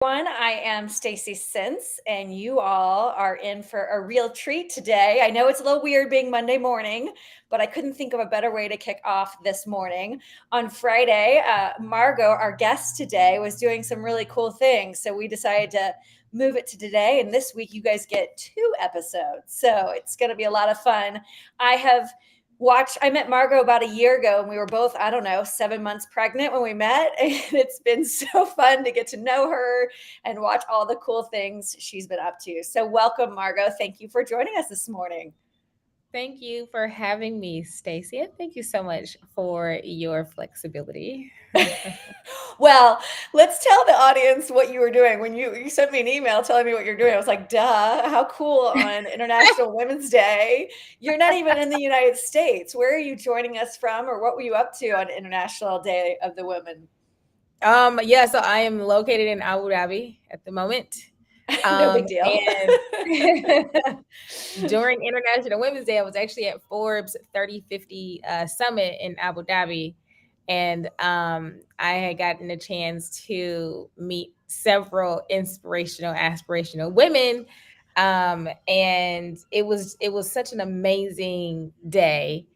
I am Stacy Since, and you all are in for a real treat today. I know it's a little weird being Monday morning, but I couldn't think of a better way to kick off this morning. On Friday, Margo, our guest today, was doing some really cool things. So we decided to move it to today. And this week, you guys get 2 episodes. So it's going to be a lot of fun. I met Margo about a year ago, and we were both, I don't know, 7 months pregnant when we met. And it's been so fun to get to know her and watch all the cool things she's been up to. So welcome, Margo. Thank you for joining us this morning. Thank you for having me, Stacey. And thank you so much for your flexibility. Well, let's tell the audience what you were doing. When you sent me an email telling me what you're doing, I was like, duh, how cool on International Women's Day. You're not even in the United States. Where are you joining us from, or what were you up to on International Day of the Women? So I am located in Abu Dhabi at the moment. No big deal. And during International Women's Day, I was actually at Forbes 3050 Summit in Abu Dhabi. And I had gotten a chance to meet several inspirational, aspirational women. And it was such an amazing day,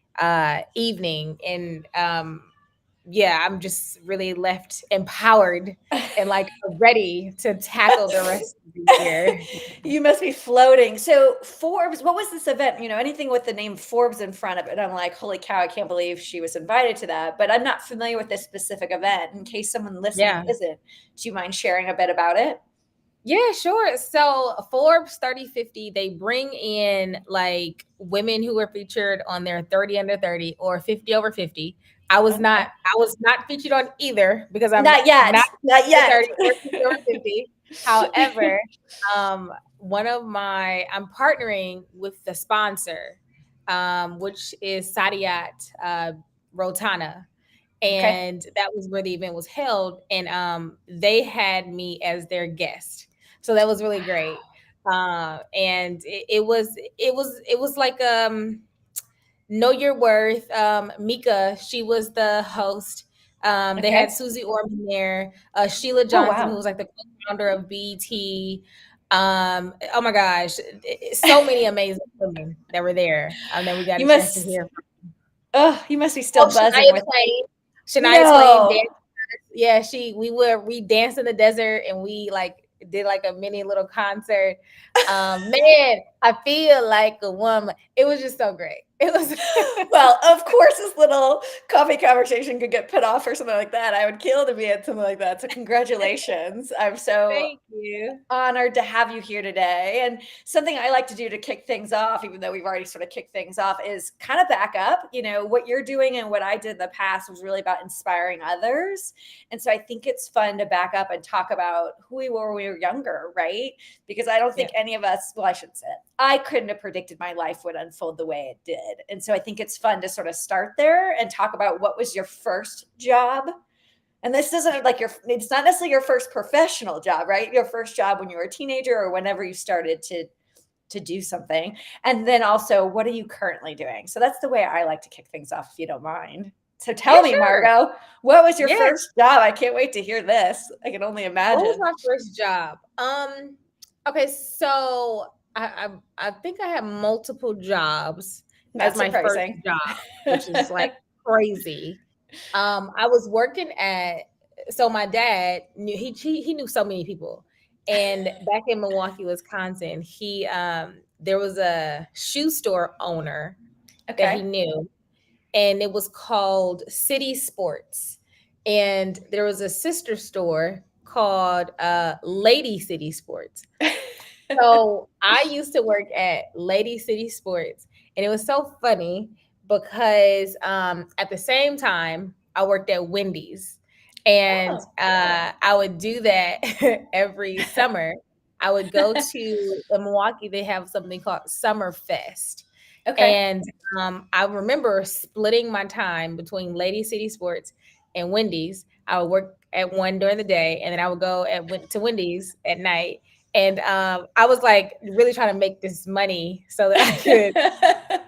evening. And I'm just really left empowered and like ready to tackle the rest of the year. You must be floating. So Forbes, what was this event? Anything with the name Forbes in front of it. I'm like, holy cow, I can't believe she was invited to that. But I'm not familiar with this specific event. In case someone listening Yeah. isn't, do you mind sharing a bit about it? Yeah, sure. So Forbes 3050, they bring in like women who were featured on their 30 under 30 or 50 over 50. I was Okay. not I was not featured on either because I'm Not yet. not Not under yet. 30 or 50 over 50. However, I'm partnering with the sponsor, which is Sadiat Rotana, Okay. and that was where the event was held, and they had me as their guest, so that was really great. And it was like know your worth. Mika, she was the host. They had Okay. Susie Orman there, Sheila Oh, Johnson, who wow. was like the co-founder of BT. Oh my gosh, so many amazing women that were there. And then we got You a chance to must, hear oh, you must be Oh, still buzzing Shania with, Twain. Shania Twain no. danced. Yeah, we danced in the desert and we like did like a mini little concert. Man, I feel like a woman. It was just so great. It was Well, of course, this little coffee conversation could get put off or something like that. I would kill to be at something like that. So, congratulations. I'm so Thank you. honored to have you here today. And something I like to do to kick things off, even though we've already sort of kicked things off, is kind of back up. What you're doing and what I did in the past was really about inspiring others. And so I think it's fun to back up and talk about who we were when we were younger, right? Because I don't Yeah. think any of us, well, I shouldn't say it. I couldn't have predicted my life would unfold the way it did. And so I think it's fun to sort of start there and talk about what was your first job. And this doesn't like it's not necessarily your first professional job, right? Your first job when you were a teenager or whenever you started to do something. And then also, what are you currently doing? So that's the way I like to kick things off, if you don't mind. So Yeah, tell me, sure. Margo, what was your Yeah. first job? I can't wait to hear this. I can only What was imagine. my first job? Okay, so I think I had multiple jobs as Not my first surprising. job, which is like crazy. I was working at so my dad knew he knew so many people. And back in Milwaukee, Wisconsin, he there was a shoe store owner that he Okay. knew, and it was called City Sports. And there was a sister store called Lady City Sports. So I used to work at Lady City Sports, and it was so funny because at the same time I worked at Wendy's, and Oh, I would do that every summer. I would go to in Milwaukee. They have something called Summer Fest, okay. and I remember splitting my time between Lady City Sports and Wendy's. I would work at one during the day, and then I would go to Wendy's at night. And I was like really trying to make this money so that I could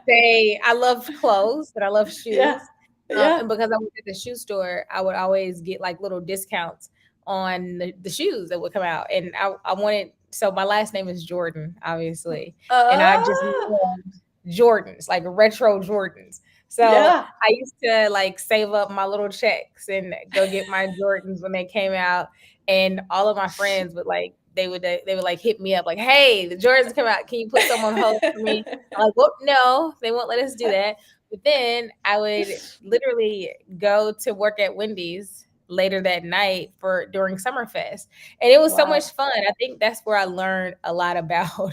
say I love clothes, but I love Yeah. shoes. Yeah. And because I worked at the shoe store, I would always get like little discounts on the shoes that would come out. And I wanted, so my last name is Jordan, obviously. And I just Oh, loved Jordans, like retro Jordans. So yeah. I used to like save up my little checks and go get my Jordans when they came out. And all of my friends would like, they would like hit me up like, hey, the Jordans come out. Can you put some on hold for me? I'm like, well, no, they won't let us do that. But then I would literally go to work at Wendy's later that night for during Summerfest. And it was so much Wow. fun. I think that's where I learned a lot about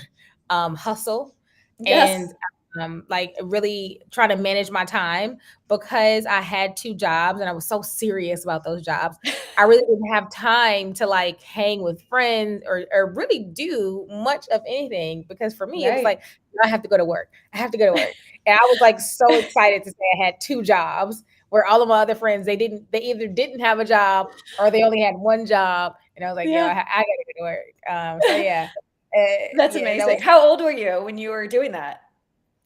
hustle Yes. and like really trying to manage my time because I had two jobs and I was so serious about those jobs. I really didn't have time to like hang with friends or really do much of anything because for me it was Right. like I have to go to work. I have to go to work. And I was like so excited to say I had two jobs where all of my other friends they either didn't have a job or they only had one job. And I was like, yo, Yeah. I gotta go to work. So yeah. That's Yeah, that amazing. was How old were you when you were doing that?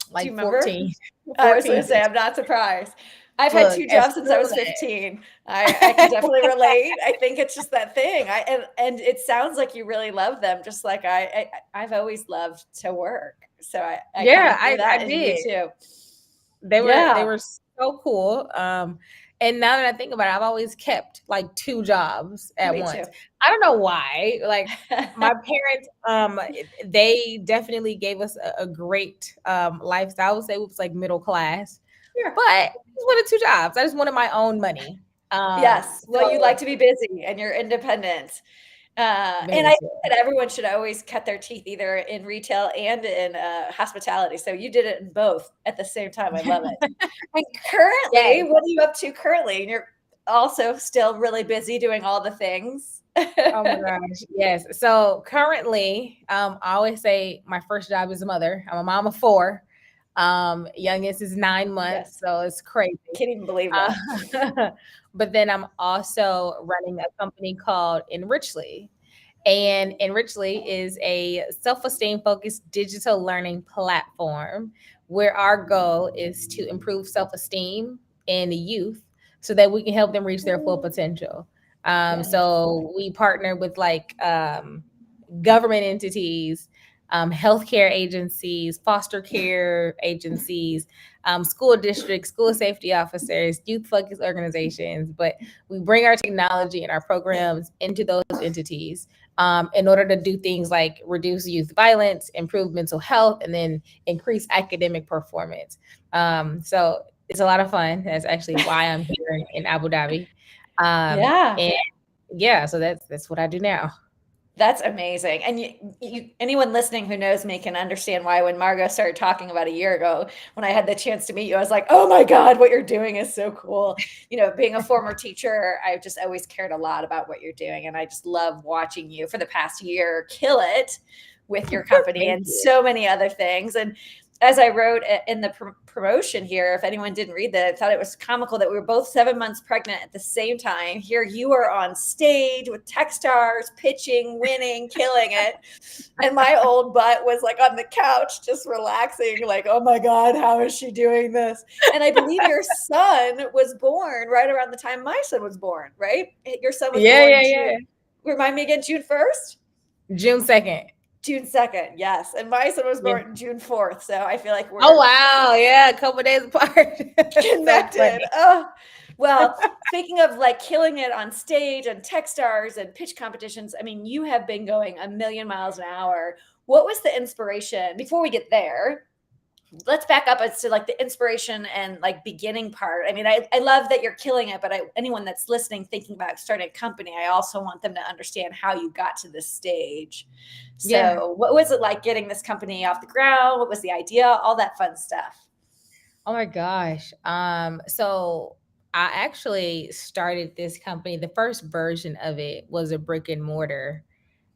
Do you like remember? 14, I was going 14, to say, 15. I'm not surprised. I've had Look, two as jobs since I was soon 15. I can definitely relate. I think it's just that thing. And it sounds like you really love them, just like I've always loved to work. So I kind yeah, of hear I that in you did. too. They Yeah, were so cool. And now that I think about it, I've always kept like two jobs at me too. once. I don't know why. Like my parents, they definitely gave us a great lifestyle. I would say it was like middle class, Sure. but I just wanted two jobs. I just wanted my own money. Yes. Well, you like So to be busy and you're independent. And very I think true. that everyone should always cut their teeth either in retail and in hospitality. So you did it in both at the same time. I love it. And currently, Yes. what are you up to currently? And you're also still really busy doing all the things. Oh my gosh. Yes. So currently, I always say my first job is a mother. I'm a mom of four. Youngest is 9 months, Yes. so it's crazy. Can't even believe that. Uh, but then I'm also running a company called Enrichly. And Enrichly is a self-esteem focused digital learning platform where our goal is to improve self-esteem in the youth so that we can help them reach their full potential. Yes. So we partner with like government entities, healthcare agencies, foster care agencies, school districts, school safety officers, youth focused organizations. But we bring our technology and our programs into those entities in order to do things like reduce youth violence, improve mental health, and then increase academic performance. So it's a lot of fun. That's actually why I'm here in Abu Dhabi. Yeah. And yeah, so that's what I do now. That's amazing. And anyone listening who knows me can understand why when Margo started talking about a year ago, when I had the chance to meet you, I was like, oh my God, what you're doing is so cool. You know, being a former teacher, I've just always cared a lot about what you're doing. And I just love watching you for the past year kill it with your company Thank and you. so many other things. And as I wrote in the promotion here, if anyone didn't read that, I thought it was comical that we were both 7 months pregnant at the same time. Here you are on stage with Techstars, pitching, winning, killing it. And my old butt was like on the couch, just relaxing, like, oh my God, how is she doing this? And I believe your son was born right around the time my son was born, right? Your son was Yeah, born yeah, June. yeah. Remind me again, June 1st? June 2nd. June 2nd, yes. And my son was Yeah. born June 4th. So I feel like Oh we're wow, yeah, a couple days apart. So connected. funny. Oh, well, speaking of like killing it on stage and Techstars and pitch competitions, I mean, you have been going a million miles an hour. What was the inspiration before we get there? Let's back up as to like the inspiration and like beginning part. I mean, I love that you're killing it, but anyone that's listening, thinking about starting a company, I also want them to understand how you got to this stage. Yeah. So what was it like getting this company off the ground? What was the idea? All that fun stuff. Oh my gosh. So I actually started this company. The first version of it was a brick and mortar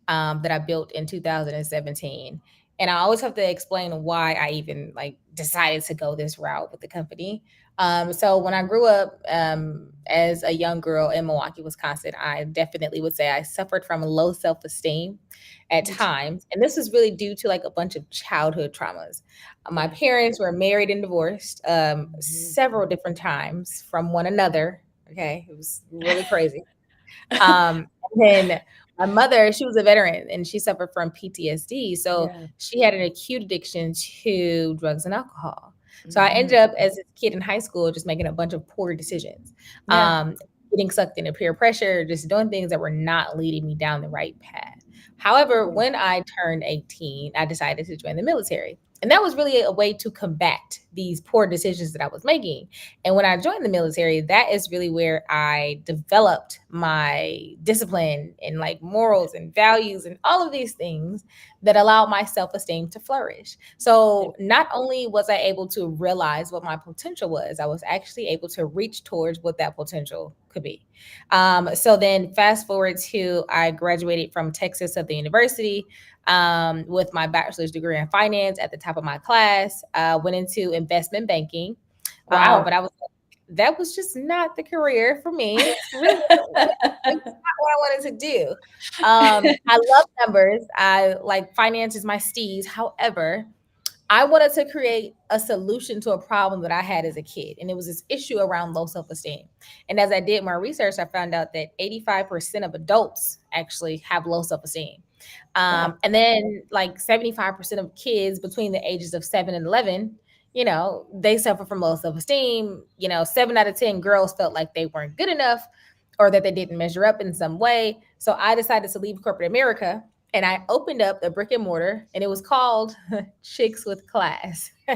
that I built in 2017. And I always have to explain why I even like decided to go this route with the company. So when I grew up as a young girl in Milwaukee, Wisconsin, I definitely would say I suffered from low self-esteem at Me too. times. And this was really due to like a bunch of childhood traumas. My Yeah. parents were married and divorced Mhm. several different times from one another. Okay. It was really crazy. And then my mother, she was a veteran and she suffered from PTSD. So Yeah. she had an acute addiction to drugs and alcohol. So I ended Mhm. up as a kid in high school just making a bunch of poor decisions, Yeah. getting sucked into peer pressure, just doing things that were not leading me down the right path. However, Ooh. when I turned 18, I decided to join the military. And that was really a way to combat these poor decisions that I was making. And when I joined the military, that is really where I developed my discipline and like morals and values and all of these things that allow my self-esteem to flourish. So not only was I able to realize what my potential was, I was actually able to reach towards what that potential could be. So then fast forward to I graduated from Texas at the university with my bachelor's degree in finance at the top of my class, went into investment banking. Wow. But that was just not the career for me. It's really it's not what I wanted to do. I love numbers. I like finance is my steez. However, I wanted to create a solution to a problem that I had as a kid, and it was this issue around low self esteem. And as I did my research, I found out that 85% of adults actually have low self esteem. Wow. And then, like 75% of kids between the ages of 7 and 11, they suffer from low self esteem. 7 out of 10 girls felt like they weren't good enough or that they didn't measure up in some way. So I decided to leave corporate America and I opened up a brick and mortar and it was called Chicks with Class. I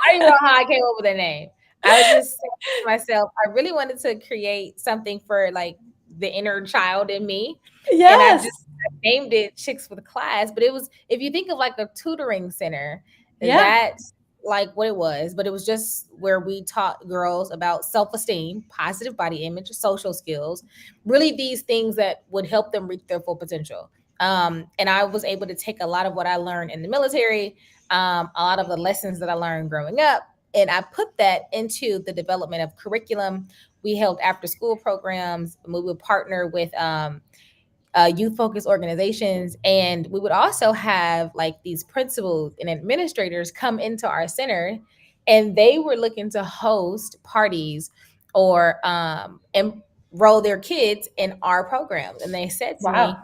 don't even know how I came up with that name. I was just saying to myself, I really wanted to create something for like the inner child in me. And I Yes. just named it Chicks with Class. But it was, if you think of like a tutoring center, Yeah. that's like what it was. But it was just where we taught girls about self esteem, positive body image, social skills, really these things that would help them reach their full potential. And I was able to take a lot of what I learned in the military, a lot of the lessons that I learned growing up, and I put that into the development of curriculum. We held after school programs. We would partner with youth focused organizations, and we would also have like these principals and administrators come into our center, and they were looking to host parties or enroll their kids in our programs. And they said to Wow. me,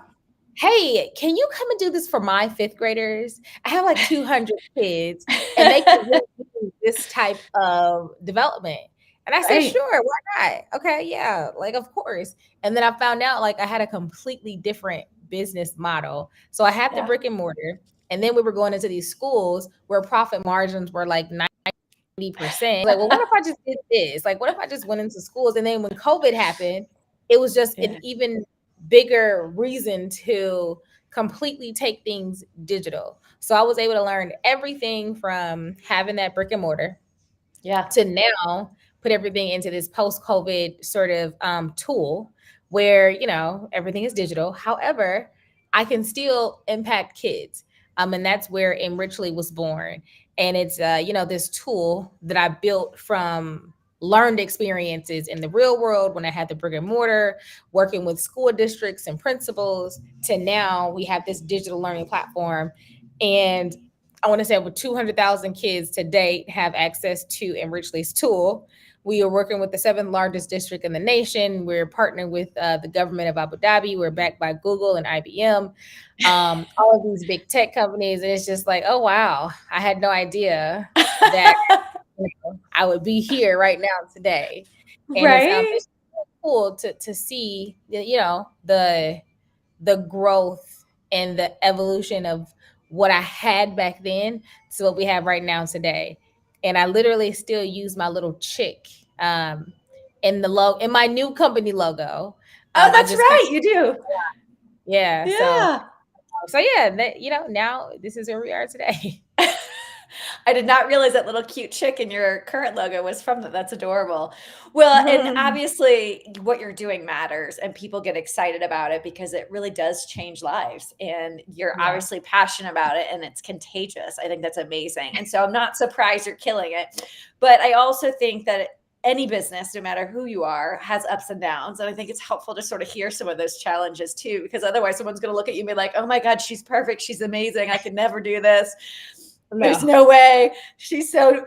"Hey, can you come and do this for my fifth graders? I have like 200 kids and they can really use this type of development." And I said, Right. "Sure, why not? Okay, yeah, like of course." And then I found out like I had a completely different business model. So I had the Yeah. brick and mortar, and then we were going into these schools where profit margins were like 90%. Like, well, what if I just did this? Like, what if I just went into schools? And then when COVID happened, it was just an Yeah. even bigger reason to completely take things digital. So I was able to learn everything from having that brick and mortar Yeah. to now put everything into this post-COVID sort of tool where everything is digital. However, I can still impact kids, and that's where Enrichly was born. And it's this tool that I built from learned experiences in the real world when I had the brick and mortar, working with school districts and principals, to now we have this digital learning platform. And I want to say over 200,000 kids to date have access to Enrichly's tool. We are working with the seventh largest district in the nation. We're partnering with the government of Abu Dhabi. We're backed by Google and IBM, all of these big tech companies. And it's just like, oh, wow, I had no idea that I would be here right now today. And Right. it's cool to see, the growth and the evolution of what I had back then to what we have right now today. And I literally still use my little chick in the logo in my new company logo. Oh, I that's just kind right. You do. of, yeah. Yeah. So yeah, now this is where we are today. I did not realize that little cute chick in your current logo was from that. That's adorable. Well, and obviously what you're doing matters and people get excited about it because it really does change lives. And you're Yeah. obviously passionate about it and it's contagious. I think that's amazing. And so I'm not surprised you're killing it. But I also think that any business, no matter who you are, has ups and downs. And I think it's helpful to sort of hear some of those challenges too, because otherwise someone's going to look at you and be like, oh my God, she's perfect. She's amazing. I could never do this. There's No. no way. She's so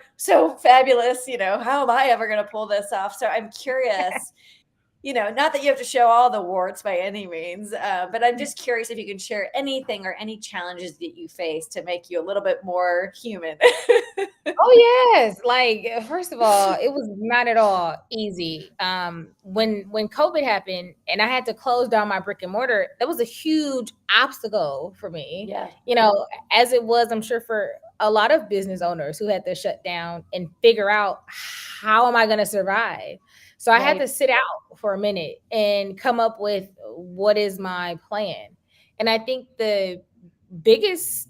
fabulous. How am I ever going to pull this off? So I'm curious, not that you have to show all the warts by any means, but I'm just curious if you can share anything or any challenges that you face to make you a little bit more human. Oh yes, like first of all, it was not at all easy. When COVID happened and I had to close down my brick and mortar, that was a huge obstacle for me. Yeah. As it was, I'm sure for a lot of business owners who had to shut down and figure out how am I going to survive. So I had Right. to sit out for a minute and come up with what is my plan. And I think the biggest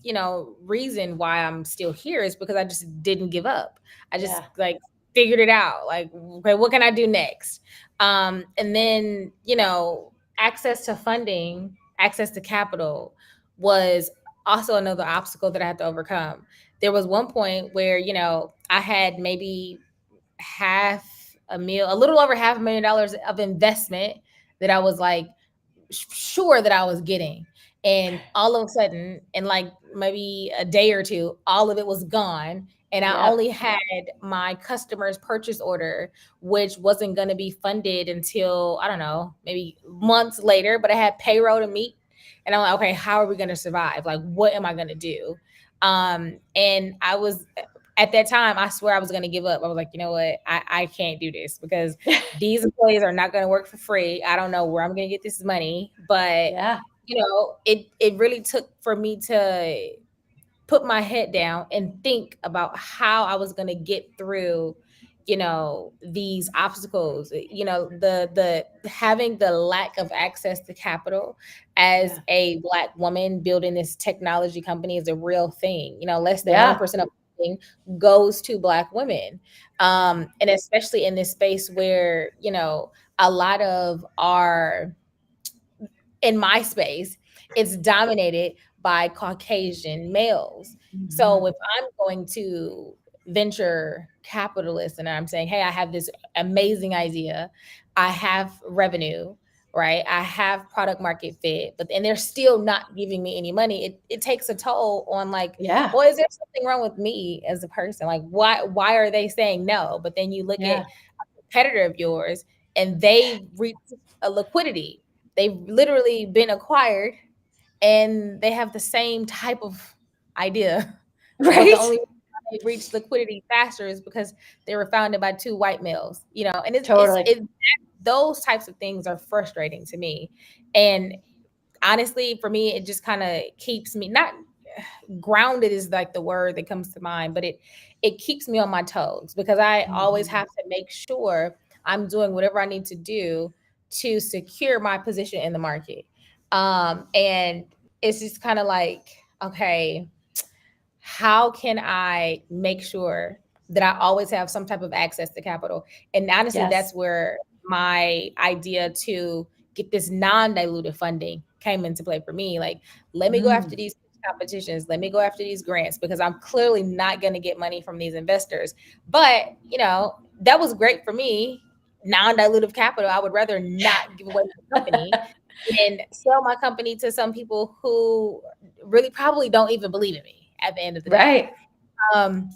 reason why I'm still here is because I just didn't give up. I just Yeah. like figured it out, like, okay, what can I do next? And then access to funding, access to capital was also another obstacle that I had to overcome. There was one point where I had maybe a little over $500,000 of investment that I was like sure that I was getting. And all of a sudden, in like maybe a day or two, all of it was gone. And I Yep. only had my customer's purchase order, which wasn't going to be funded until, I don't know, maybe months later, but I had payroll to meet. And I'm like, okay, how are we going to survive? Like, what am I going to do? And I was at that time, I swear I was going to give up. I was like, you know what? I can't do this because these employees are not going to work for free. I don't know where I'm going to get this money, but Yeah. it really took for me to put my head down and think about how I was going to get through these obstacles. The having the lack of access to capital as Yeah. a Black woman building this technology company is a real thing. Less than Yeah. 1% of funding goes to Black women, and especially in this space where a lot of our in my space, it's dominated by Caucasian males. So Mhm. if I'm going to venture capitalist and I'm saying, hey, I have this amazing idea, I have revenue, right? I have product market fit, but then they're still not giving me any money. It takes a toll on like, Yeah. well, is there something wrong with me as a person? Like, why are they saying no? But then you look at Yeah. a competitor of yours and they reach a liquidity. They've literally been acquired and they have the same type of idea. But the Right. only reason why they reached liquidity faster is because they were founded by two white males, and Totally. those types of things are frustrating to me. And honestly, for me, it just kind of keeps me not grounded is like the word that comes to mind, but it keeps me on my toes because I always Mhm. have to make sure I'm doing whatever I need to do to secure my position in the market. And it's just kind of like, okay, how can I make sure that I always have some type of access to capital? And honestly, Yes. that's where my idea to get this non-dilutive funding came into play for me. Like, let me go after Mm. these competitions, let me go after these grants because I'm clearly not going to get money from these investors. But, that was great for me. Non-dilutive capital. I would rather not give away my company and sell my company to some people who really probably don't even believe in me at the end of the day. Right. Um,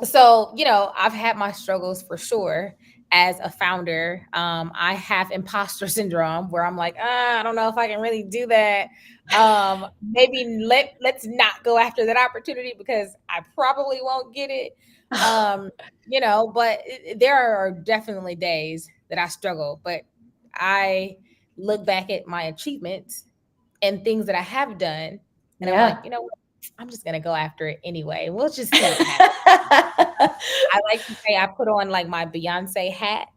so, I've had my struggles for sure as a founder. I have imposter syndrome where I'm like, I don't know if I can really do that. Maybe let's not go after that opportunity because I probably won't get it. But there are definitely days that I struggle, but I look back at my achievements and things that I have done, and I'm like, Yeah. you know what? I'm just gonna go after it anyway. We'll just see what happens. I like to say I put on like my Beyonce hat.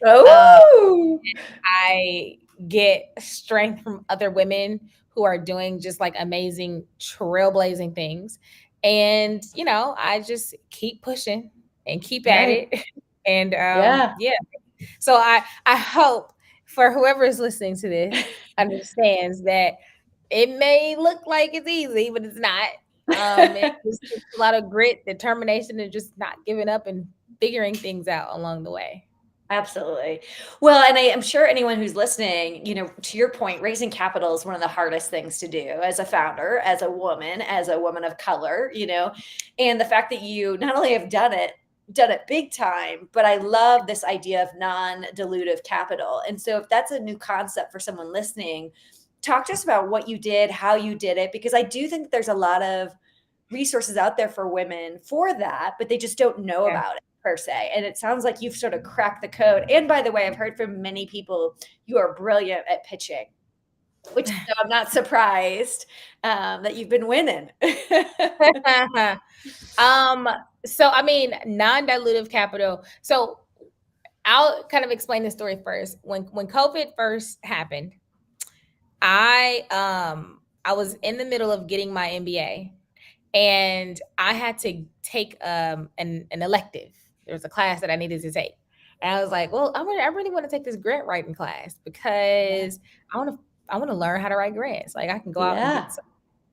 Uh, Oh. I get strength from other women who are doing just like amazing trailblazing things. And, I just keep pushing and keep at Right. it. And Yeah. yeah. So I hope for whoever is listening to this understands that it may look like it's easy, but it's not. It just takes a lot of grit, determination, and just not giving up and figuring things out along the way. Absolutely. Well, and I am sure anyone who's listening, to your point, raising capital is one of the hardest things to do as a founder, as a woman of color, and the fact that you not only have done it, done it big time, but I love this idea of non-dilutive capital. And so if that's a new concept for someone listening, talk to us about what you did, how you did it, because I do think there's a lot of resources out there for women for that, but they just don't know Yeah. about it per se. And it sounds like you've sort of cracked the code. And by the way, I've heard from many people you are brilliant at pitching, which so I'm not surprised that you've been winning. um, so I mean, non-dilutive capital. So I'll kind of explain the story first. When COVID first happened, I was in the middle of getting my MBA, and I had to take an elective. There was a class that I needed to take, and I was like, "Well, I really want to take this grant writing class because I want to learn how to write grants. Like I can go out and Yeah. get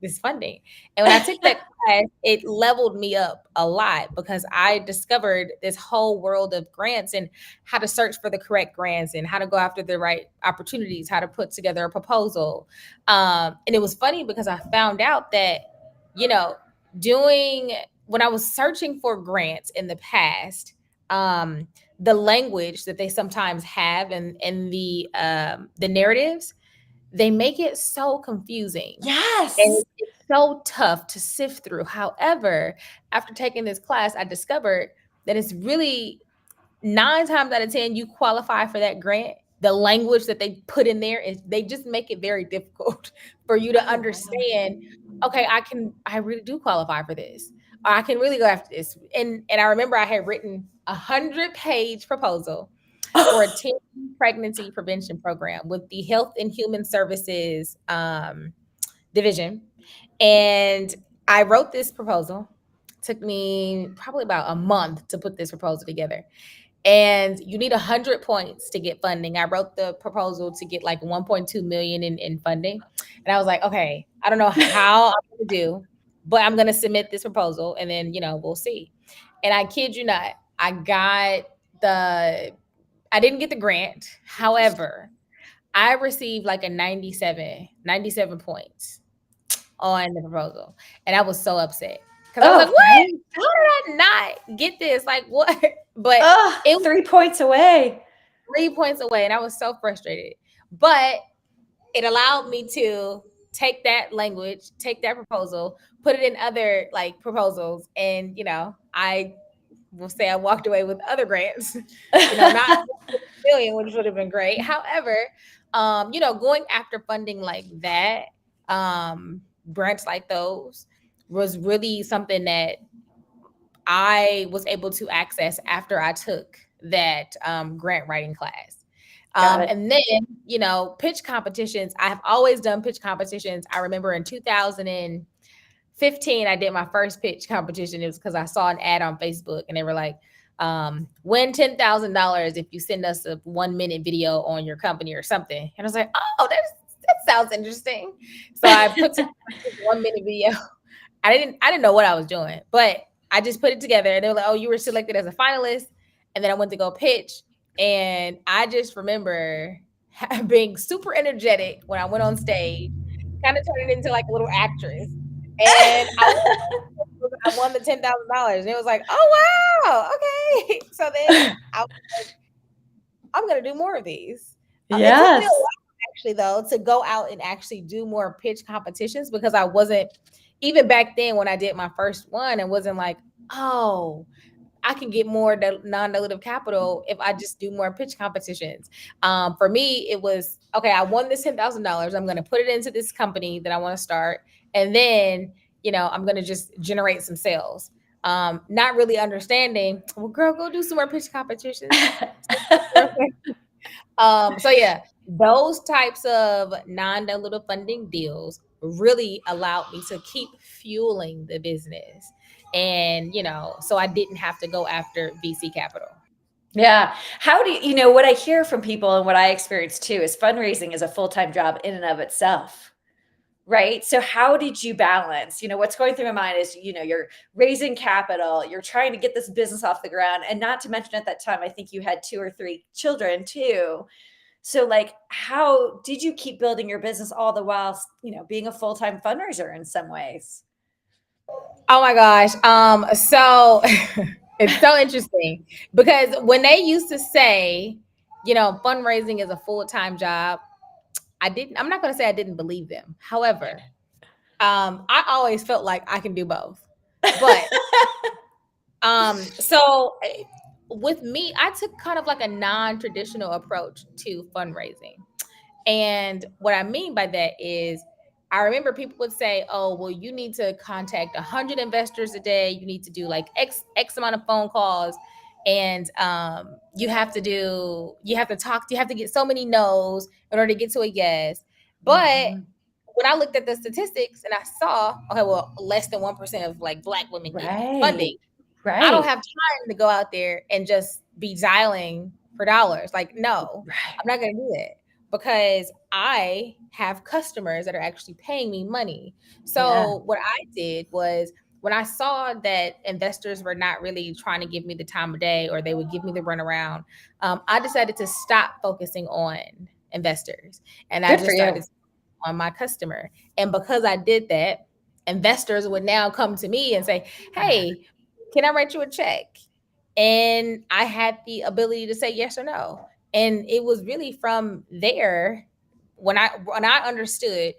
this funding." And when I took that class, it leveled me up a lot because I discovered this whole world of grants and how to search for the correct grants and how to go after the right opportunities, how to put together a proposal. And it was funny because I found out that, you know, doing when I was searching for grants in the past, the language that they sometimes have in the narratives, they make it so confusing. Yes. And it's so tough to sift through. However, after taking this class, I discovered that it's really 9 times out of 10, you qualify for that grant. The language that they put in there is they just make it very difficult for you to Oh, wow. understand, okay, I really do qualify for this. Or I can really go after this. And I remember I had written a 100-page proposal for a teen pregnancy prevention program with the Health and Human Services division. And I wrote this proposal. Took me probably about a month to put this proposal together. And you need 100 points to get funding. I wrote the proposal to get like 1.2 million in funding. And I was like, okay, I don't know how I'm going to do, but I'm going to submit this proposal and then, we'll see. And I kid you not, I didn't get the grant. However, I received like a 97 points on the proposal. And I was so upset because I was like, Oh, what? right. How did I not get this? Like, what? But Oh, it was 3 points away. 3 points away. And I was so frustrated. But it allowed me to take that language, take that proposal, put it in other like proposals. And, I will say I walked away with other grants, not million, which would have been great. However, going after funding like that, grants like those was really something that I was able to access after I took that grant writing class. Got it. And then, pitch competitions. I have always done pitch competitions. I remember in 2015, I did my first pitch competition. It was because I saw an ad on Facebook and they were like, win $10,000 if you send us a 1-minute video on your company or something. And I was like, oh, that sounds interesting. So I put together this 1-minute video. I didn't know what I was doing, but I just put it together. They were like, oh, you were selected as a finalist. And then I went to go pitch. And I just remember being super energetic when I went on stage, kind of turning into like a little actress. And I won the $10,000. And it was like, oh, wow. Okay. So then I was like, I'm going to do more of these. It took me a Yes. while actually, though, to go out and actually do more pitch competitions because I wasn't, even back then when I did my first one, it wasn't like, oh, I can get more non-dilutive capital if I just do more pitch competitions. For me, it was, okay, I won this $10,000. I'm going to put it into this company that I want to start. And then, I'm going to just generate some sales. Not really understanding, well, girl, go do some more pitch competitions. So yeah, those types of non-dilutive funding deals really allowed me to keep fueling the business. And, so I didn't have to go after VC capital. Yeah. How do what I hear from people and what I experience too is fundraising is a full-time job in and of itself. Right. So how did you balance? What's going through my mind is, you're raising capital, you're trying to get this business off the ground. And not to mention at that time, I think you had 2 or 3 children too. So like, how did you keep building your business all the while, being a full-time fundraiser in some ways? Oh my gosh. So It's so interesting because when they used to say, fundraising is a full-time job, I'm not going to say I didn't believe them. However, I always felt like I can do both. But with me, I took kind of like a non-traditional approach to fundraising. And what I mean by that is, I remember people would say, "Oh, well, you need to contact 100 investors a day. You need to do like X amount of phone calls, and you have to talk. You have to get so many no's in order to get to a yes." But Mhm. when I looked at the statistics and I saw, okay, well, less than 1% of like Black women get Right. funding. I don't Right. have time to go out there and just be dialing for dollars. Like, no, Right. I'm not going to do that because I have customers that are actually paying me money. Yeah. So what I did was, when I saw that investors were not really trying to give me the time of day, or they would give me the runaround, I decided to stop focusing on investors, and I Good for just you. started on my customer. And because I did that, investors would now come to me and say, "Hey, can I write you a check?" And I had the ability to say yes or no. And it was really from there, when I understood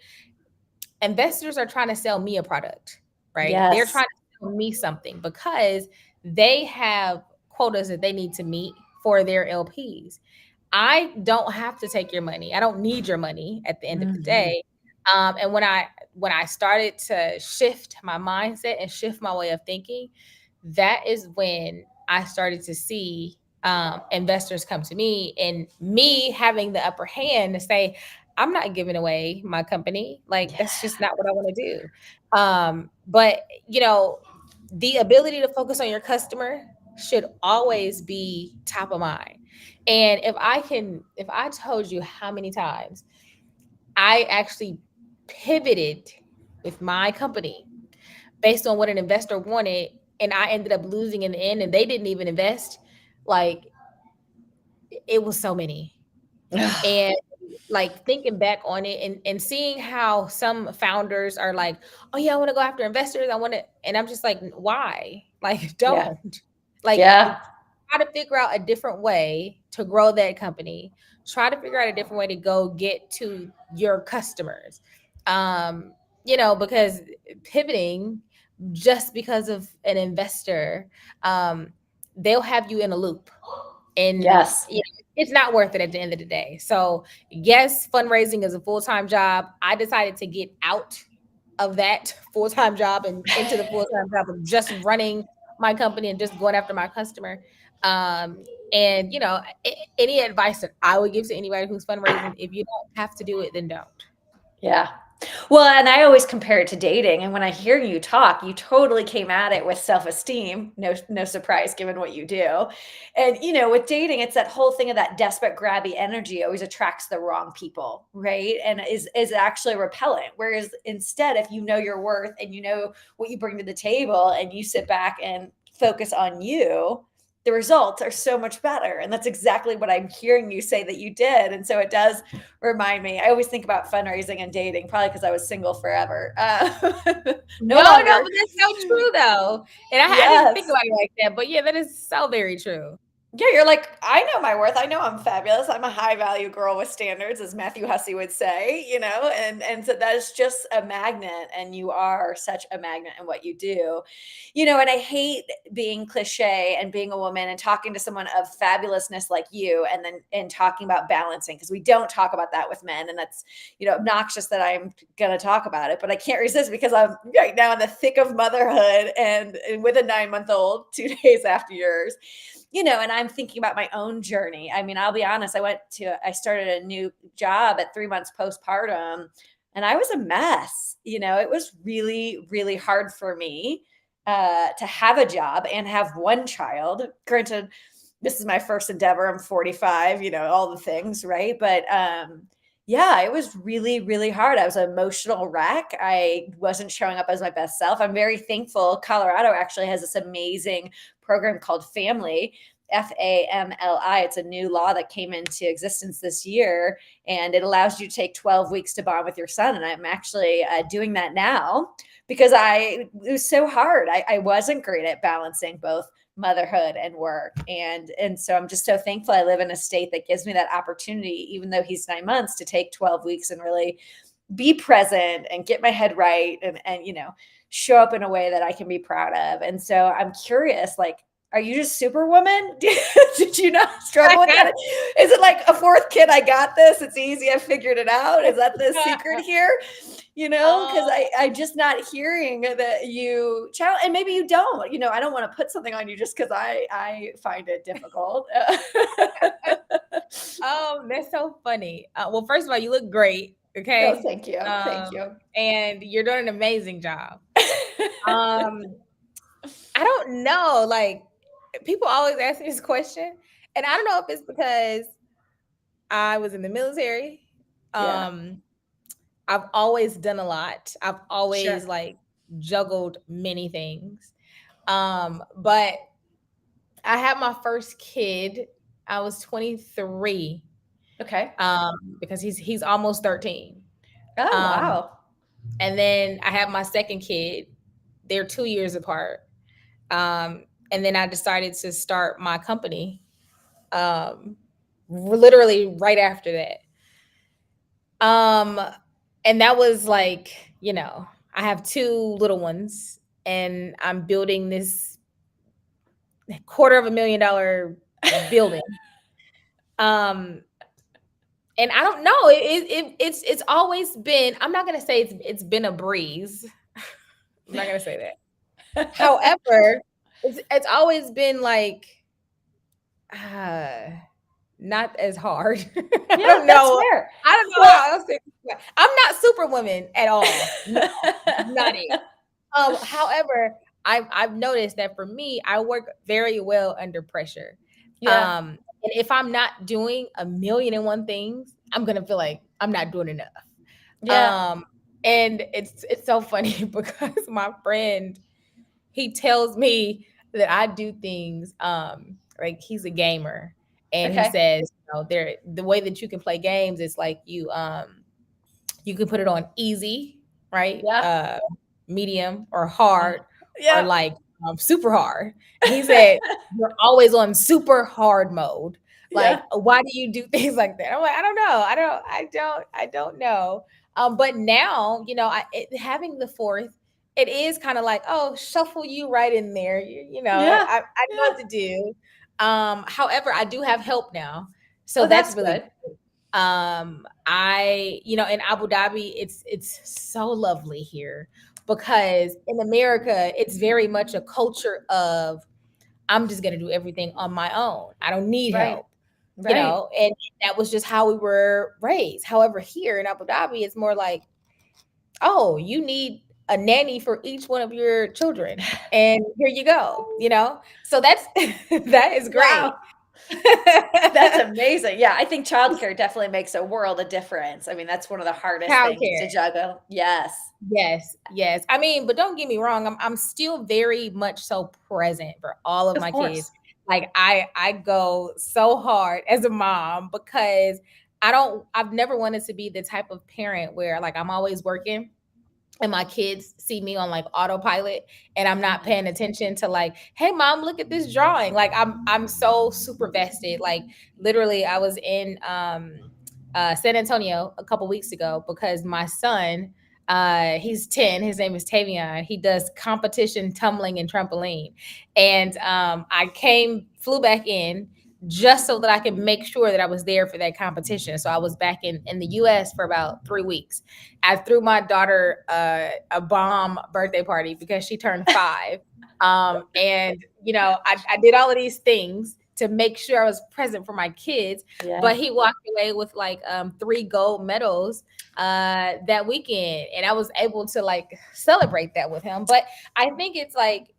investors are trying to sell me a product, right? They're Yes. trying to sell me something because they have quotas that they need to meet for their LPs. I don't have to take your money. I don't need your money at the end of the Mhm. day. And when I started to shift my mindset and shift my way of thinking, that is when I started to see investors come to me, and me having the upper hand to say, "I'm not giving away my company. Like, Yeah. that's just not what I want to do." But the ability to focus on your customer should always be top of mind. And if I told you how many times I actually pivoted with my company based on what an investor wanted, and I ended up losing in the end, and they didn't even invest, like, it was so many. And like thinking back on it, and seeing how some founders are like, "Oh yeah, I want to go after investors. I want to," and I'm just like, "Why? Like, Yeah. don't." Like, Yeah. try to figure out a different way to grow that company. Try to figure out a different way to go get to your customers. Um, because pivoting just because of an investor, um, they'll have you in a loop, and Yes. it's not worth it at the end of the day. So yes, fundraising is a full-time job. I decided to get out of that full-time job and into the full-time job of just running my company and just going after my customer. And any advice that I would give to anybody who's fundraising: if you don't have to do it, then don't. Yeah. Well, and I always compare it to dating. And when I hear you talk, you totally came at it with self-esteem. No surprise given what you do. And with dating, it's that whole thing of that desperate grabby energy always attracts the wrong people, right? And is actually repellent. Whereas instead, if you know your worth and you know what you bring to the table and you sit back and focus on you, the results are so much better. And that's exactly what I'm hearing you say that you did. And so it does remind me. I always think about fundraising and dating, probably because I was single forever. No No, longer. but that's so true though. And I didn't think Yes. about it like that, but yeah, that is so very true. Yeah, you're like, I know my worth. I know I'm fabulous. I'm a high value girl with standards, as Matthew Hussey would say, and so that is just a magnet, and you are such a magnet in what you do. And I hate being cliche and being a woman and talking to someone of fabulousness like you, and talking about balancing, because we don't talk about that with men, and that's obnoxious that I'm gonna talk about it, but I can't resist because I'm right now in the thick of motherhood and with a 9-month old 2 days after yours. And I'm thinking about my own journey. I mean, I'll be honest, I started a new job at 3 months postpartum, and I was a mess. It was really, really hard for me to have a job and have one child. Granted, this is my first endeavor. I'm 45, all the things, right? But yeah, it was really, really hard. I was an emotional wreck. I wasn't showing up as my best self. I'm very thankful. Colorado actually has this amazing program called Family, FAMLI. It's a new law that came into existence this year, and it allows you to take 12 weeks to bond with your son. And I'm actually doing that now because it was so hard. I wasn't great at balancing both motherhood and work. And so I'm just so thankful I live in a state that gives me that opportunity, even though he's 9 months, to take 12 weeks and really be present and get my head right, and show up in a way that I can be proud of. And so I'm curious, like, are you just superwoman? Did you not struggle with that? Is it like a fourth kid? I got this. It's easy. I figured it out. Is that the secret here? Because I'm just not hearing that you challenge, and maybe you don't. I don't want to put something on you just because I find it difficult. Oh, that's so funny. Well, first of all, you look great. Okay. Oh, thank you. Thank you. And you're doing an amazing job. I don't know. Like, people always ask me this question, and I don't know if it's because I was in the military. Yeah. I've always done a lot. I've always Sure. like juggled many things. But I had my first kid. I was 23. Okay. Because he's almost 13. Oh, wow. And then I had my second kid. They're 2 years apart. And then I decided to start my company literally right after that. And that was like, I have 2 little ones, and I'm building this $250,000 building. And I don't know, it's always been, I'm not going to say it's been a breeze. I'm not going to say that. However, it's always been like, not as hard. I don't know. That's fair. I don't know how else to explain. I'm not superwoman at all. No, not it. However, I've noticed that for me, I work very well under pressure. Yeah. And if I'm not doing 1,000,001 things, I'm gonna feel like I'm not doing enough. Yeah. And it's so funny because my friend, he tells me that I do things, like he's a gamer, and he Okay. says, the way that you can play games is like you can put it on easy, right? Yeah. Medium or hard, or Yeah. like super hard. He said you're always on super hard mode. Like, why do you do things like that? I'm like, I don't know. I don't know. But now, having the fourth, it is kind of like, oh, shuffle you right in there. Yeah. I know what to do. However, I do have help now, so Oh, that's that's really good. I in Abu Dhabi, it's so lovely here, because in America it's very much a culture of, I'm just going to do everything on my own, I don't need Right. help, Right. and that was just how we were raised. However, here in Abu Dhabi, it's more like, oh, you need a nanny for each one of your children, and here you go, so that's that is great. Wow. That's amazing. Yeah, I think childcare definitely makes a world of difference. I mean, that's one of the hardest things Childcare. to juggle. Yes. Yes. I mean, but don't get me wrong. I'm still very much so present for all of Of my kids. course. Like, I go so hard as a mom, because I've never wanted to be the type of parent where like I'm always working and my kids see me on like autopilot, and I'm not paying attention to like, hey mom, look at this drawing. Like, I'm so super vested. Like, literally, I was in San Antonio a couple weeks ago because my son, he's 10, his name is Tavion. He does competition tumbling and trampoline. And I flew back in just so that I could make sure that I was there for that competition. So I was back in the US for about 3 weeks. I threw my daughter a bomb birthday party because she turned 5. And I did all of these things to make sure I was present for my kids. Yeah. But he walked away with like 3 gold medals that weekend, and I was able to like celebrate that with him. But I think it's like,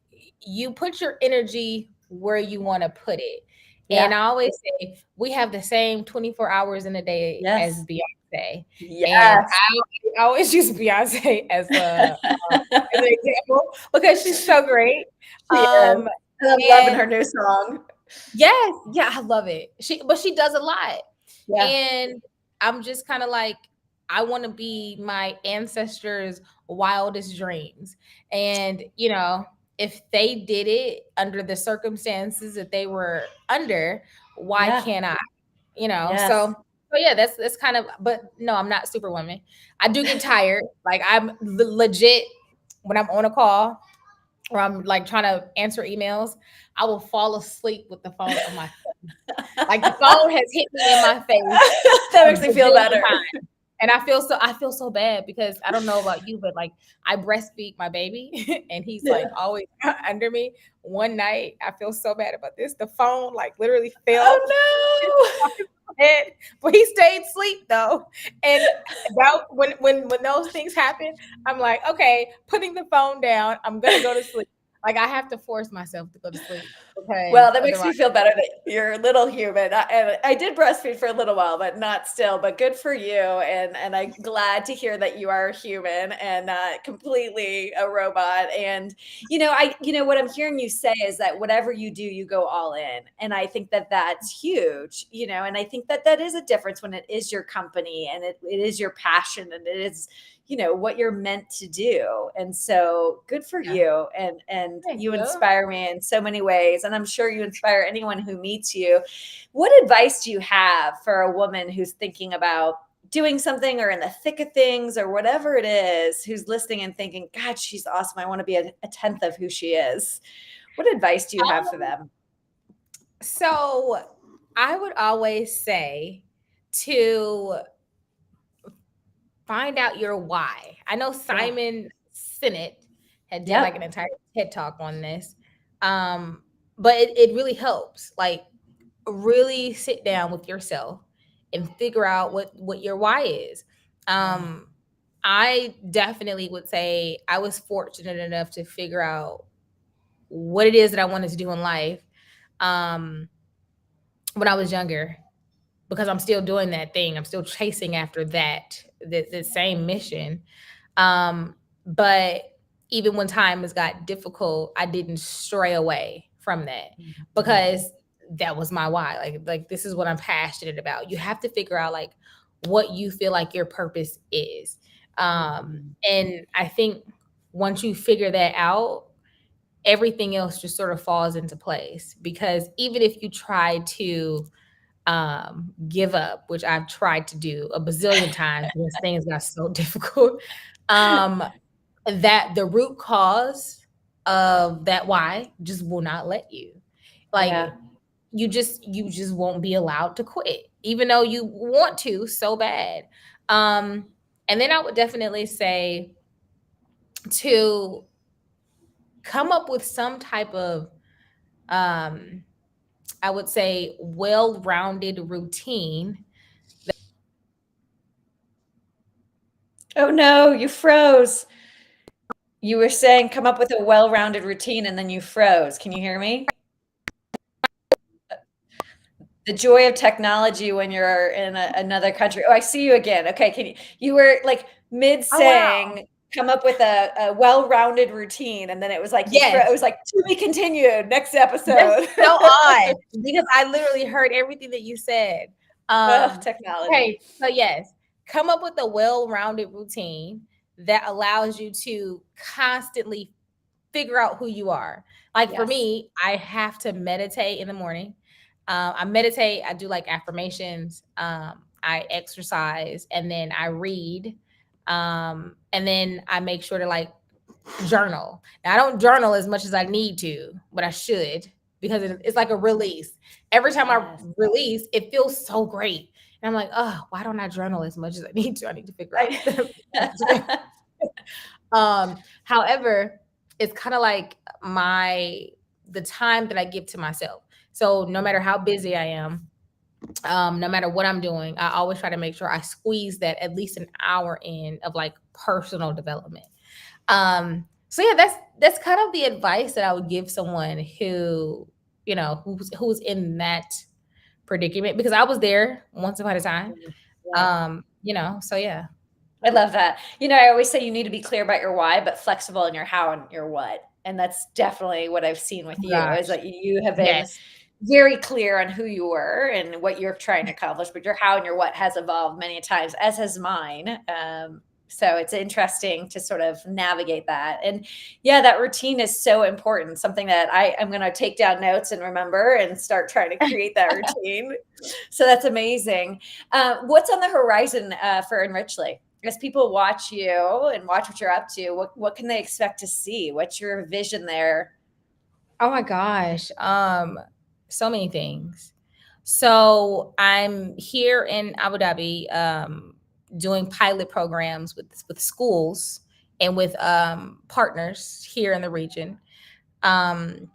you put your energy where you want to put it. And I Yeah. always say we have the same 24 hours in a day as Yes. Beyonce. And Yes. I always use Beyonce as an example because she's so great. She is. Um, I'm loving her new song. Yes, yeah, I love it. But she does a lot. Yeah. And I'm just kind of like, I want to be my ancestors' wildest dreams. And if they did it under the circumstances that they were under, why Yeah. can't I? Yes. So yeah, that's kind of, but no, I'm not superwoman. I do get tired. Like I'm legit when I'm on a call or I'm like trying to answer emails, I will fall asleep with the phone on my face. Like the phone has hit me in my face That a makes me feel bajillion better. times. And I feel so bad because I don't know about you, but like I breastfeed my baby and he's like Yeah. always under me. One night, I feel so bad about this. The phone like literally fell Oh off his head, but he stayed asleep though. And that when those things happen, I'm like, okay, putting the phone down, I'm gonna go to sleep. Like I have to force myself to go to sleep because Well, that makes otherwise, me feel better that you're a little human. And I did breastfeed for a little while, but not still. But good for you, and I'm glad to hear that you are human and not completely a robot. And what I'm hearing you say is that whatever you do, you go all in, and I think that that's huge. And I think that that is a difference when it is your company and it is your passion and it is what you're meant to do. And so good for yeah. you, and Thank you you. inspire me in so many ways, and I'm sure you inspire anyone who meets you. What advice do you have for a woman who's thinking about doing something or in the thick of things or whatever it is, who's listening and thinking, God, she's awesome, I want to be a tenth of who she is? What advice do you have for them? So I would always say to find out your why. I know Yeah. Simon Sinek had did like an Yep. entire TED talk on this. Um, but it really helps. Like really sit down with yourself and figure out what your why is. Yeah. I definitely would say I was fortunate enough to figure out what it is that I wanted to do in life um, when I was younger because I'm still doing that thing. I'm still chasing after the same mission. But even when time has got difficult, I didn't stray away from that Mhm. because that was my why. Like this is what I'm passionate about. You have to figure out like what you feel like your purpose is. Mhm. And I think once you figure that out, everything else just sort of falls into place because even if you try to give up, which I've tried to do a bazillion times because things got so difficult. Um, that the root cause of that why just will not let you. Yeah. Like you just won't be allowed to quit, even though you want to so bad. Um, and then I would definitely say to come up with some type of um, I would say well-rounded routine. Oh no, you froze. You were saying come up with a well-rounded routine and then you froze. Can you hear me? The joy of technology when you're in another country. Oh, I see you again. Okay, you were like mid Oh wow. saying come up with a well-rounded routine, and then it was like you froze. Yes. It was like to be continued next That's episode. so odd because I literally heard everything that you said. Ugh, Um, technology. okay, so yes, come up with a well-rounded routine that allows you to constantly figure out who you are. Like for Yes. me, I have to meditate in the morning. I meditate, I do like affirmations, I exercise, and then I read. And then I make sure to like journal. Now, I don't journal as much as I need to, but I should because it's like a release. Every time I Yes. release, it feels so great. And I'm like, oh, why don't I journal as much as I need to? I need to figure out. I, However, it's kind of like the time that I give to myself. So no matter how busy I am, no matter what I'm doing, I always try to make sure I squeeze that at least an hour in of like personal development. So yeah, that's kind of the advice that I would give someone who's in that predicament because I was there once upon a time. yeah. So yeah. I love that. I always say you need to be clear about your why, but flexible in your how and your what. And that's definitely what I've seen with Oh you is gosh. that you have been Yes. very clear on who you were and what you're trying to accomplish, but your how and your what has evolved many times, as has mine. So it's interesting to sort of navigate that. And yeah, that routine is so important, something that I'm going to take down notes and remember and start trying to create that routine. So that's amazing. What's on the horizon for Enrichly? As people watch you and watch what you're up to, what can they expect to see? What's your vision there? Oh my gosh. So many things. So I'm here in Abu Dhabi, doing pilot programs with schools and with partners here in the region. Um,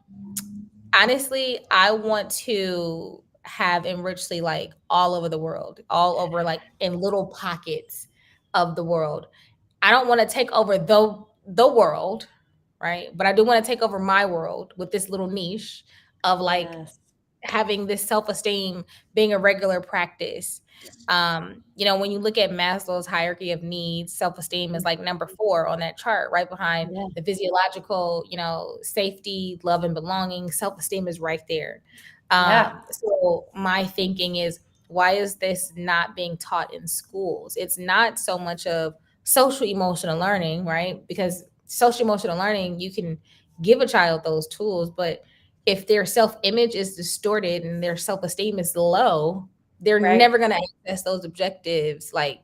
Honestly, I want to have Enrichly like all over the world, all over like in little pockets of the world. I don't want to take over the world, right? But I do want to take over my world with this little niche of like Yes. having this self-esteem being a regular practice. When you look at Maslow's hierarchy of needs, self-esteem is like number 4 on that chart, right behind Yeah. the physiological, safety, love and belonging. Self-esteem is right there. Yeah. So my thinking is, why is this not being taught in schools? It's not so much of social emotional learning, right? Because social emotional learning, you can give a child those tools, but if their self-image is distorted and their self-esteem is low, they're Right. never going to access those objectives like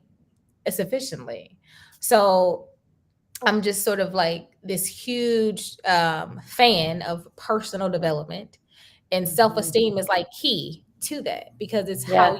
sufficiently. So I'm just sort of like this huge fan of personal development, and Mhm. self-esteem is like key to that, because it's Yeah.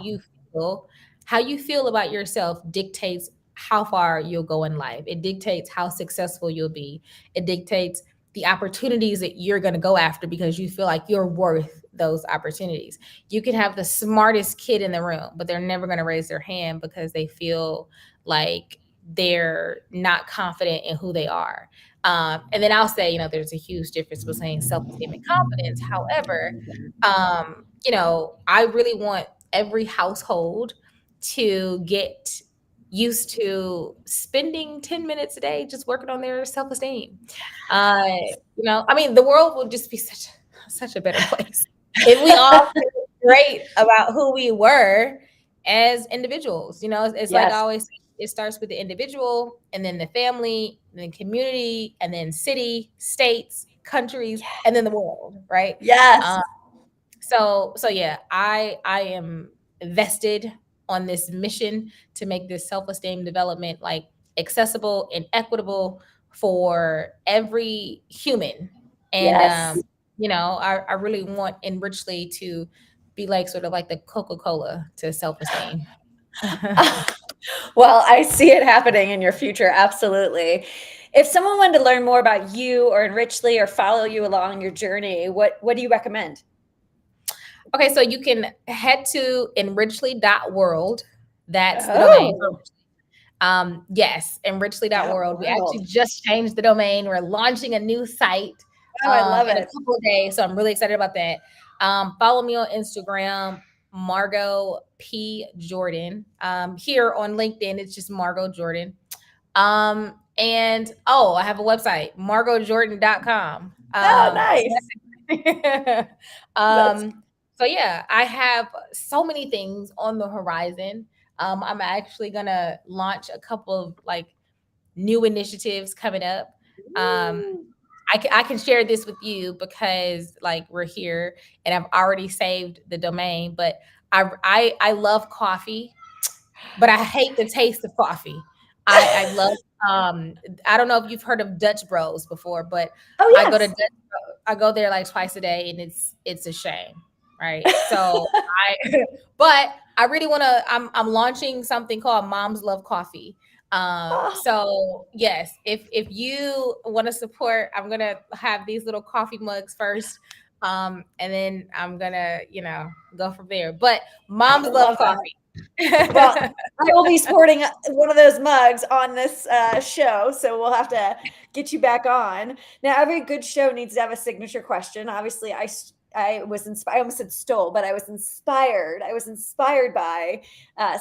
how you feel about yourself dictates how far you'll go in life. It dictates how successful you'll be. It dictates the opportunities that you're going to go after because you feel like you're worth those opportunities. You can have the smartest kid in the room, but they're never going to raise their hand because they feel like they're not confident in who they are. And then I'll say, there's a huge difference between self-esteem and confidence. However, I really want every household to get used to spending 10 minutes a day just working on their self-esteem. The world would just be such a better place if we all feel great about who we were as individuals. It's like I Yes. always say, it starts with the individual, and then the family, and then community, and then city, states, countries, and then the world, right? Yes. Um, so yeah, I am vested on this mission to make this self-esteem development like accessible and equitable for every human. And Yes. I really want Enrichly to be like sort of like the Coca-Cola to self-esteem. Well, I see it happening in your future. Absolutely. If someone wanted to learn more about you or Enrichly or follow you along your journey, what do you recommend? Okay, so you can head to enrichly.world. That's the domain. Oh, Yes, enrichly.world. We world. actually just changed the domain. We're launching a new site Oh, I love in a it. couple of days. So I'm really excited about that. Follow me on Instagram, Margo P. Jordan. Here on LinkedIn, it's just Margo Jordan. And I have a website, margojordan.com. Oh, nice. That's So yeah, I have so many things on the horizon. I'm actually gonna launch a couple of like new initiatives coming up. Um, I can share this with you because like we're here and I've already saved the domain, but I love coffee, but I hate the taste of coffee. I love I don't know if you've heard of Dutch Bros before, but Oh, I go to yes. Dutch Bros, I go there like twice a day, and it's a shame, right? So I but I really want to I'm launching something called Moms Love Coffee. Oh, So yes, if you want to support, I'm going to have these little coffee mugs first. And then I'm going to, go from there. But I Moms Love love that. Coffee. Well, I will be sporting one of those mugs on this show, so we'll have to get you back on. Now, every good show needs to have a signature question. Obviously, I was inspired. I almost said stole, but I was inspired. I was inspired by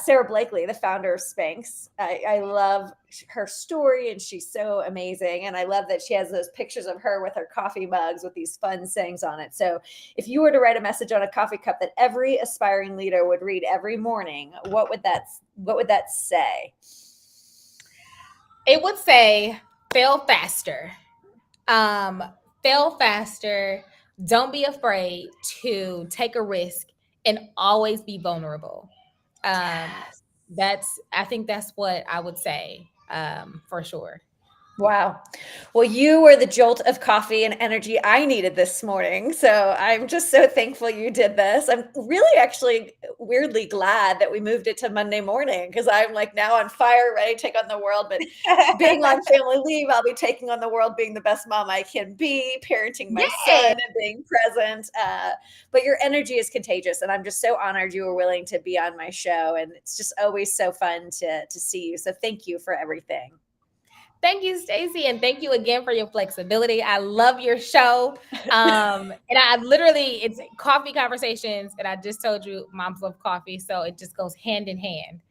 Sarah Blakely, the founder of Spanx. I love her story, and she's so amazing. And I love that she has those pictures of her with her coffee mugs with these fun sayings on it. So, if you were to write a message on a coffee cup that every aspiring leader would read every morning, what would that say? It would say fail faster. Um, Fail faster. Don't be afraid to take a risk and always be vulnerable. Um, Yes. I think that's what I would say, for sure. Wow. Well, you were the jolt of coffee and energy I needed this morning. So I'm just so thankful you did this. I'm really actually weirdly glad that we moved it to Monday morning because I'm like now on fire, ready to take on the world. But being on family leave, I'll be taking on the world, being the best mom I can be, parenting my son Yes. and being present. But your energy is contagious. And I'm just so honored you were willing to be on my show. And it's just always so fun to see you. So thank you for everything. Thank you, Stacey, and thank you again for your flexibility. I love your show. And I literally, it's coffee conversations, and I just told you moms love coffee, so it just goes hand in hand.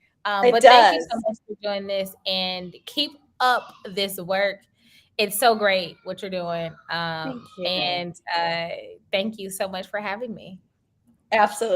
It But thank you so does. much for doing this, and keep up this work. It's so great what you're doing. Thank you. And thank you so much for having me. Absolutely.